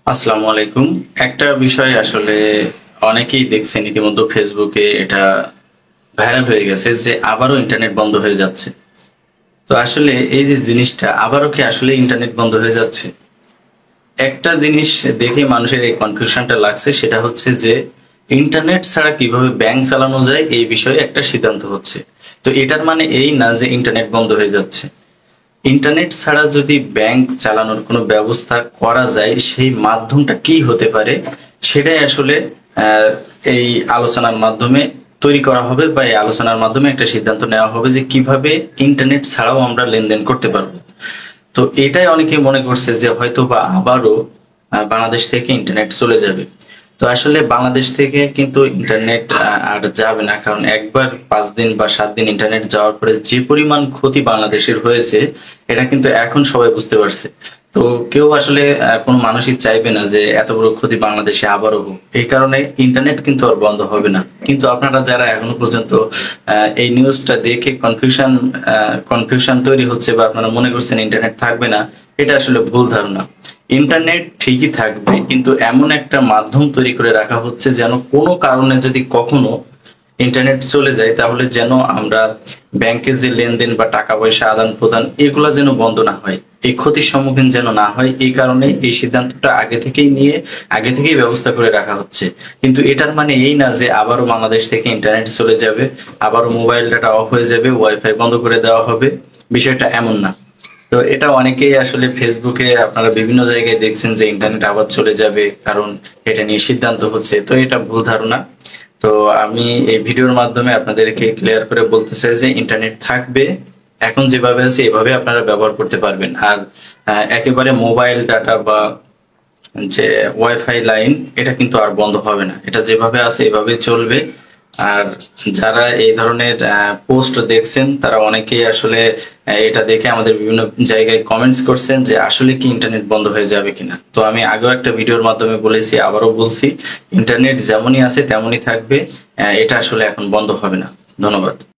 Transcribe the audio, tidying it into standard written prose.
আসসালামু আলাইকুম। একটা বিষয় আসলে অনেকেই দেখছেন ইতিমধ্যে ফেসবুকে এটা ভাইরাল হয়ে গেছে যে আবারও ইন্টারনেট বন্ধ হয়ে যাচ্ছে। তো আসলে এই যে জিনিসটা আবারও কি আসলে ইন্টারনেট বন্ধ হয়ে যাচ্ছে? একটা জিনিস দেখে মানুষের এই কনফিউশনটা লাগছে, সেটা হচ্ছে যে ইন্টারনেট ছাড়া কিভাবে ব্যাংক চালানো যায় এই বিষয়ে একটা সিদ্ধান্ত হচ্ছে। তো এটার মানে এই না যে ইন্টারনেট বন্ধ হয়ে যাচ্ছে। ইন্টারনেট ছাড়া যদি ব্যাংক চালানোর কোনো ব্যবস্থা করা যায়, সেই মাধ্যমটা কি হতে পারে সেটাই আসলে আহ, এই আলোচনার মাধ্যমে তৈরি করা হবে, বা এই আলোচনার মাধ্যমে একটা সিদ্ধান্ত নেওয়া হবে যে কিভাবে ইন্টারনেট ছাড়াও আমরা লেনদেন করতে পারবো। তো এটাই অনেকে মনে করছে যে হয়তো বা আবারও বাংলাদেশ থেকে ইন্টারনেট চলে যাবে। তো আসলে বাংলাদেশ থেকে কিন্তু ইন্টারনেট আর যাবে না, কারণ একবার 5 দিন বা 7 দিন ইন্টারনেট যাওয়ার পরে যে পরিমাণ ক্ষতি বাংলাদেশের হয়েছে, এটা কিন্তু এখন সবাই বুঝতে পারছে। তো কেউ আসলে কোনো মানুষই চাইবে না যে এত বড় ক্ষতি বাংলাদেশে আবারও হোক। এই কারণে ইন্টারনেট কিন্তু আর বন্ধ হবে না। কিন্তু আপনারা যারা এখনো পর্যন্ত এই নিউজটা দেখে কনফিউশন তৈরি হচ্ছে, বা আপনারা মনে করছেন ইন্টারনেট থাকবে না, এটা আসলে ভুল ধারণা। ইন্টারনেট ঠিকই থাকবে, কিন্তু এমন একটা মাধ্যম তৈরি করে রাখা হচ্ছে যেন কোনো কারণে যদি কখনো ইন্টারনেট চলে যায়, তাহলে যেন আমরা ব্যাংকে যে লেনদেন বা টাকা পয়সা আদান প্রদান এগুলা যেন বন্ধ না হয়, এই ক্ষতির সম্মুখীন যেন না হয়। এই কারণে এই সিদ্ধান্তটা আগে থেকেই নিয়ে আগে থেকেই ব্যবস্থা করে রাখা হচ্ছে। কিন্তু এটার মানে এই না যে আবারও বাংলাদেশ থেকে ইন্টারনেট চলে যাবে, আবারও মোবাইল ডাটা অফ হয়ে যাবে, ওয়াইফাই বন্ধ করে দেওয়া হবে। বিষয়টা এমন না। তো এটা অনেকেই আসলে ফেসবুকে আপনারা বিভিন্ন জায়গায় দেখছেন যে ইন্টারনেট আবার চলে যাবে, কারণ এটা নিয়ে সিদ্ধান্ত হচ্ছে। তো এটা ভুল ধারণা। তো আমি এই ভিডিওর মাধ্যমে আপনাদেরকে ক্লিয়ার করে বলতে চাই যে ইন্টারনেট থাকবে, এখন যেভাবে আছে এভাবে আপনারা ব্যবহার করতে পারবেন। আর একেবারে মোবাইল ডাটা বা যে ওয়াইফাই লাইন, এটা কিন্তু আর বন্ধ হবে না, এটা যেভাবে আছে এভাবে চলবে। আর যারা এই ধরনের পোস্ট দেখছেন, তারা অনেকেই আসলে এটা দেখে আমাদের বিভিন্ন জায়গায় কমেন্টস করছেন যে আসলে কি ইন্টারনেট বন্ধ হয়ে যাবে কিনা। তো আমি আগেও একটা ভিডিওর মাধ্যমে বলেছি, আবারও বলছি, ইন্টারনেট যেমনই আছে তেমনই থাকবে। এটা আসলে এখন বন্ধ হবে না। ধন্যবাদ।